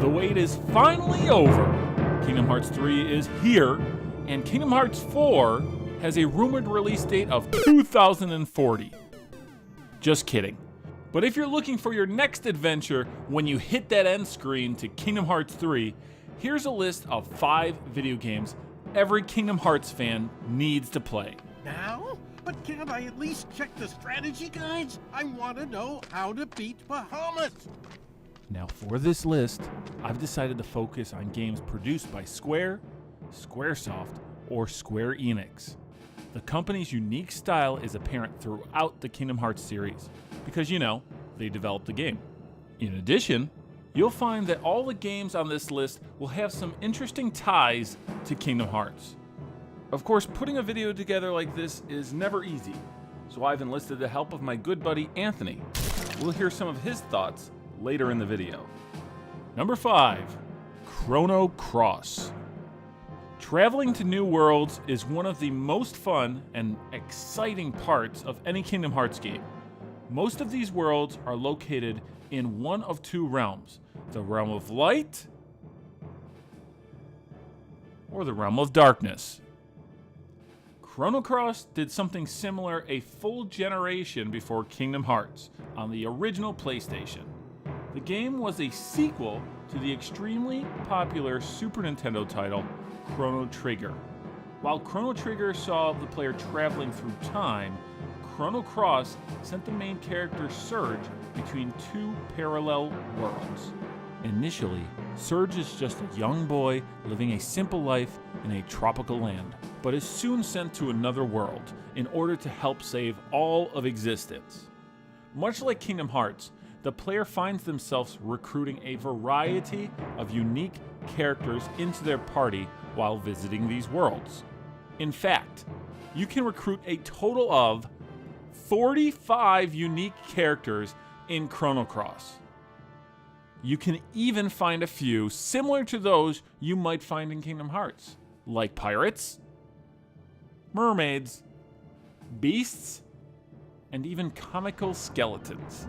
The wait is finally over. Kingdom Hearts 3 is here, and Kingdom Hearts 4 has a rumored release date of 2040. Just kidding. But if you're looking for your next adventure when you hit that end screen to Kingdom Hearts 3, here's a list of 5 video games every Kingdom Hearts fan needs to play. Now? But can't I at least check the strategy guides? I want to know how to beat Bahamut. Now for this list, I've decided to focus on games produced by Square, Squaresoft, or Square Enix. The company's unique style is apparent throughout the Kingdom Hearts series, because they developed the game. In addition, you'll find that all the games on this list will have some interesting ties to Kingdom Hearts. Of course, putting a video together like this is never easy, so I've enlisted the help of my good buddy Anthony. We'll hear some of his thoughts later in the video. Number 5, Chrono Cross. Traveling to new worlds is one of the most fun and exciting parts of any Kingdom Hearts game. Most of these worlds are located in one of 2 realms, the realm of light or the realm of darkness. Chrono Cross did something similar a full generation before Kingdom Hearts on the original PlayStation. The game was a sequel to the extremely popular Super Nintendo title Chrono Trigger. While Chrono Trigger saw the player traveling through time, Chrono Cross sent the main character Surge between 2 parallel worlds. Initially, Surge is just a young boy living a simple life in a tropical land, but is soon sent to another world in order to help save all of existence. Much like Kingdom Hearts, the player finds themselves recruiting a variety of unique characters into their party while visiting these worlds. In fact, you can recruit a total of 45 unique characters in Chrono Cross. You can even find a few similar to those you might find in Kingdom Hearts, like pirates, mermaids, beasts, and even comical skeletons.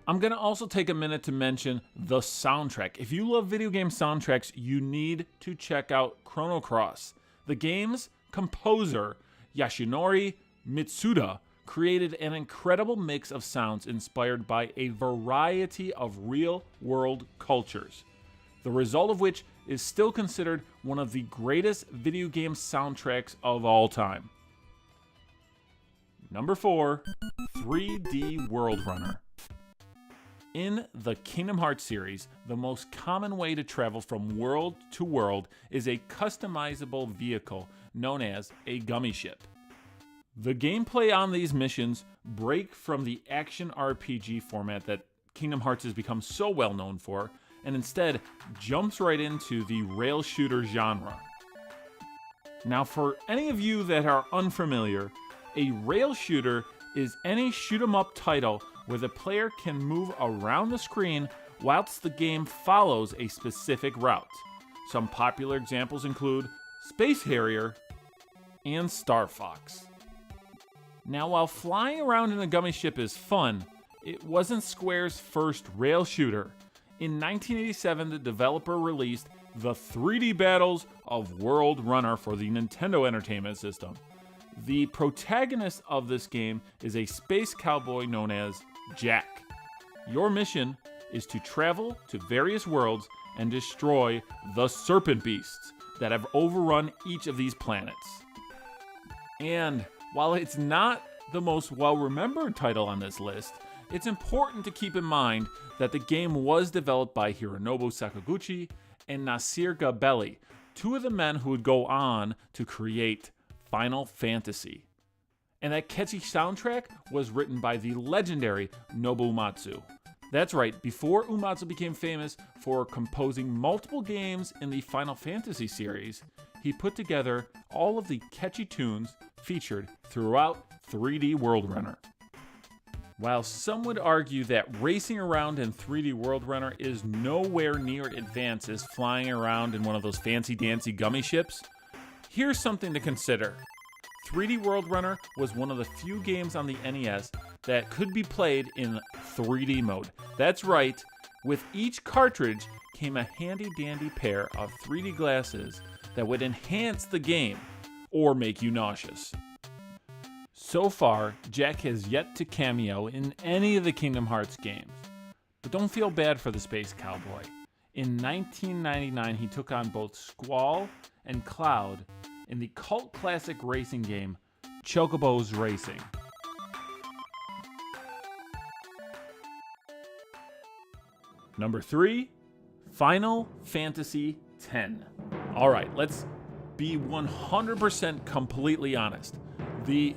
I'm going to also take a minute to mention the soundtrack. If you love video game soundtracks, you need to check out Chrono Cross. The game's composer, Yashinori Mitsuda, created an incredible mix of sounds inspired by a variety of real-world cultures, the result of which is still considered one of the greatest video game soundtracks of all time. Number 4, 3D World Runner. In the Kingdom Hearts series, the most common way to travel from world to world is a customizable vehicle known as a gummy ship. The gameplay on these missions break from the action RPG format that Kingdom Hearts has become so well known for, and instead jumps right into the rail shooter genre. Now, for any of you that are unfamiliar, a rail shooter is any shoot-'em-up title where the player can move around the screen whilst the game follows a specific route. Some popular examples include Space Harrier and Star Fox. Now, while flying around in a gummy ship is fun, it wasn't Square's first rail shooter. In 1987, the developer released the 3D Battles of World Runner for the Nintendo Entertainment System. The protagonist of this game is a space cowboy known as Jack. Your mission is to travel to various worlds and destroy the serpent beasts that have overrun each of these planets. And while it's not the most well-remembered title on this list, it's important to keep in mind that the game was developed by Hironobu Sakaguchi and Nasir Gabelli, 2 of the men who would go on to create Final Fantasy. And that catchy soundtrack was written by the legendary Nobuo Uematsu. That's right, before Uematsu became famous for composing multiple games in the Final Fantasy series, he put together all of the catchy tunes featured throughout 3D World Runner. While some would argue that racing around in 3D World Runner is nowhere near advanced as flying around in one of those fancy-dancy gummy ships, here's something to consider. 3D World Runner was one of the few games on the NES that could be played in 3D mode. That's right, with each cartridge came a handy-dandy pair of 3D glasses that would enhance the game or make you nauseous. So far, Jack has yet to cameo in any of the Kingdom Hearts games. But don't feel bad for the Space Cowboy. In 1999, he took on both Squall and Cloud in the cult classic racing game Chocobo's Racing. Number 3, Final Fantasy X. Alright, let's be 100% completely honest. The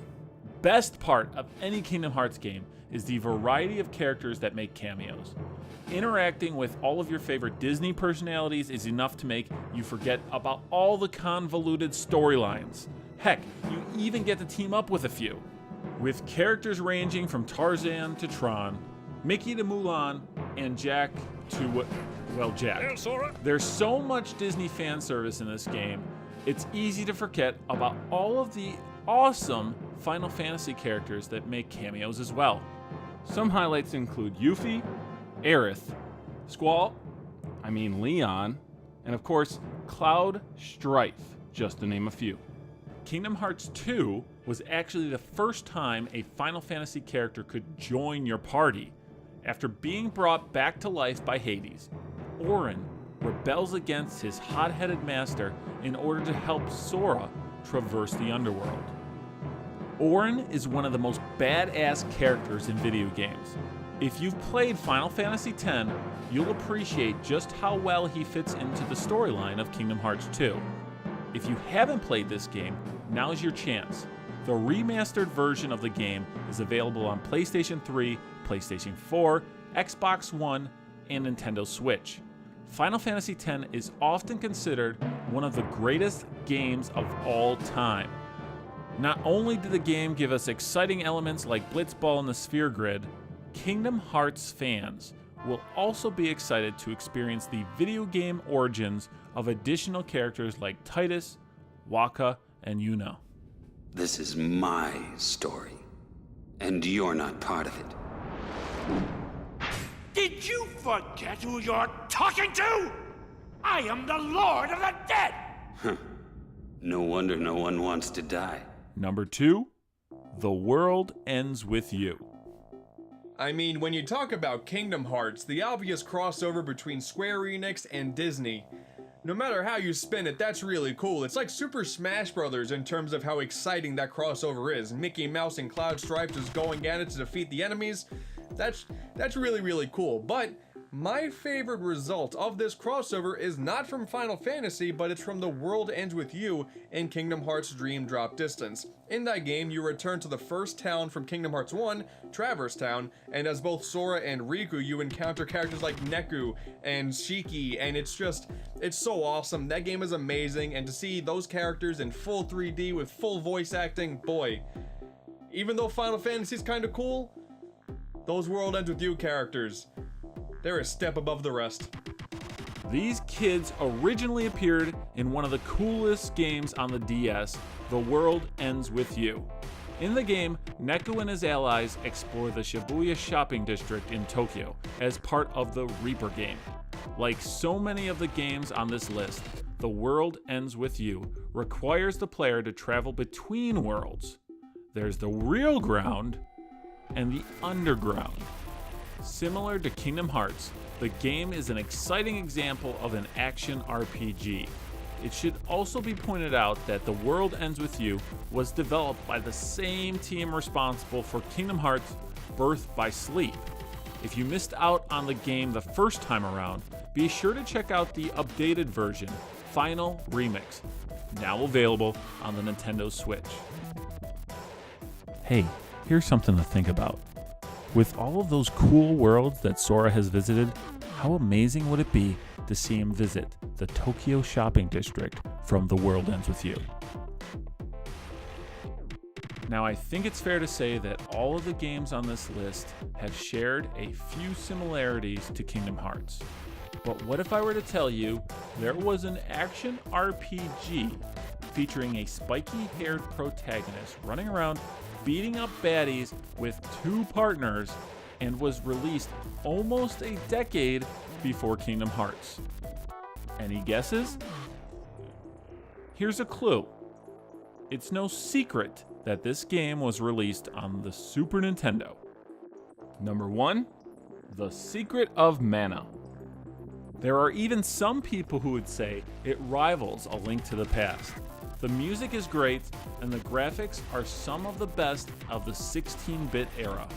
best part of any Kingdom Hearts game is the variety of characters that make cameos. Interacting with all of your favorite Disney personalities is enough to make you forget about all the convoluted storylines. Heck, you even get to team up with a few. With characters ranging from Tarzan to Tron, Mickey to Mulan, and Jack to, well, Jack. Hey, Sora. There's so much Disney fan service in this game, it's easy to forget about all of the awesome Final Fantasy characters that make cameos as well. Some highlights include Yuffie, Aerith, Squall, Leon, and of course, Cloud Strife, just to name a few. Kingdom Hearts 2 was actually the first time a Final Fantasy character could join your party. After being brought back to life by Hades, Auron rebels against his hot-headed master in order to help Sora traverse the underworld. Auron is one of the most badass characters in video games. If you've played Final Fantasy X, you'll appreciate just how well he fits into the storyline of Kingdom Hearts 2. If you haven't played this game, now's your chance. The remastered version of the game is available on PlayStation 3, PlayStation 4, Xbox One, and Nintendo Switch. Final Fantasy X is often considered one of the greatest games of all time. Not only did the game give us exciting elements like Blitzball and the Sphere Grid, Kingdom Hearts fans will also be excited to experience the video game origins of additional characters like Titus, Wakka, and Yuna. This is my story, and you're not part of it. Did you forget who you're talking to? I am the Lord of the Dead! No wonder no one wants to die. Number 2, The World Ends With You. When you talk about Kingdom Hearts, the obvious crossover between Square Enix and Disney, no matter how you spin it, that's really cool. It's like Super Smash Bros. In terms of how exciting that crossover is. Mickey Mouse and Cloud Strife just going at it to defeat the enemies. That's really, really cool. But my favorite result of this crossover is not from Final Fantasy, but it's from The World Ends With You in Kingdom Hearts Dream Drop Distance. In that game, you return to the first town from Kingdom Hearts 1, Traverse Town, and as both Sora and Riku, you encounter characters like Neku and Shiki, and it's so awesome. That game is amazing, and to see those characters in full 3D with full voice acting, boy. Even though Final Fantasy is kind of cool, those World Ends With You characters, they're a step above the rest. These kids originally appeared in one of the coolest games on the DS, The World Ends With You. In the game, Neku and his allies explore the Shibuya shopping district in Tokyo as part of the Reaper game. Like so many of the games on this list, The World Ends With You requires the player to travel between worlds. There's the real ground and the underground. Similar to Kingdom Hearts, the game is an exciting example of an action RPG. It should also be pointed out that The World Ends With You was developed by the same team responsible for Kingdom Hearts Birth by Sleep. If you missed out on the game the first time around, be sure to check out the updated version, Final Remix, now available on the Nintendo Switch. Hey, here's something to think about. With all of those cool worlds that Sora has visited, how amazing would it be to see him visit the Tokyo shopping district from The World Ends With You? Now, I think it's fair to say that all of the games on this list have shared a few similarities to Kingdom Hearts. But what if I were to tell you there was an action RPG featuring a spiky-haired protagonist running around beating up baddies with 2 partners, and was released almost a decade before Kingdom Hearts. Any guesses? Here's a clue. It's no secret that this game was released on the Super Nintendo. Number 1, The Secret of Mana. There are even some people who would say it rivals A Link to the Past. The music is great, and the graphics are some of the best of the 16-bit era.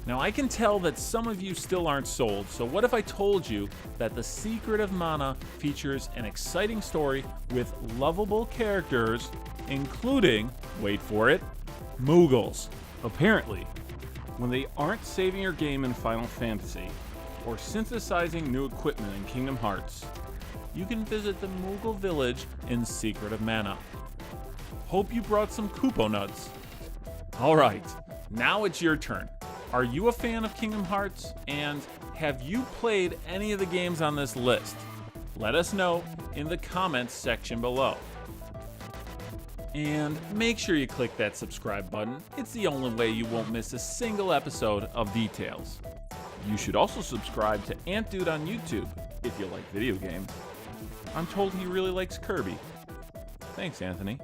Now, I can tell that some of you still aren't sold, so what if I told you that The Secret of Mana features an exciting story with lovable characters, including, wait for it, Moogles. Apparently, when they aren't saving your game in Final Fantasy, or synthesizing new equipment in Kingdom Hearts, you can visit the Moogle village in Secret of Mana. Hope you brought some Koopo nuts. Alright, now it's your turn. Are you a fan of Kingdom Hearts? And have you played any of the games on this list? Let us know in the comments section below. And make sure you click that subscribe button. It's the only way you won't miss a single episode of Details. you should also subscribe to AntDude on YouTube if you like video games. I'm told he really likes Kirby. Thanks, Anthony.